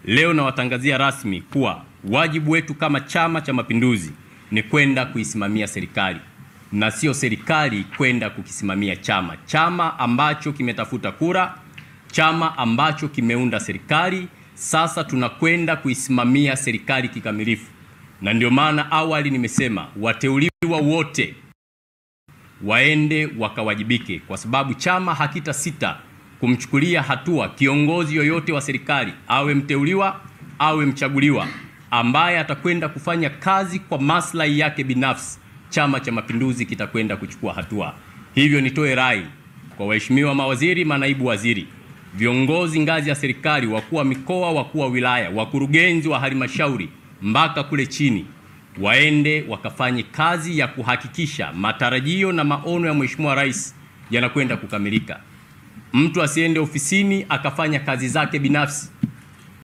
Leo nawatangazia rasmi kuwa wajibu wetu kama Chama cha Mapinduzi ni kwenda kuisimamia serikali na sio serikali kwenda kukisimamia chama. Chama ambacho kimetafuta kura, chama ambacho kimeunda serikali, sasa tunakwenda kuisimamia serikali kikamilifu. Na ndio maana awali nimesema wateuliwa wote waende wakawajibike, kwa sababu chama hakita sita kumchukulia hatua kiongozi yoyote wa serikali, awe mteuliwa awe mchaguliwa, ambaye atakwenda kufanya kazi kwa maslahi yake binafsi. Chama cha Mapinduzi kitakwenda kuchukua hatua. Hivyo nitoe rai kwa waheshimiwa mawaziri, manaibu waziri, viongozi ngazi ya serikali, wakuu wa mikoa, wakuu wa wilaya, wakurugenzi wa halmashauri mpaka kule chini, waende wakafanye kazi ya kuhakikisha matarajio na maono ya Mheshimiwa Rais yanakwenda kukamilika. Mtu asiende ofisini akafanya kazi zake binafsi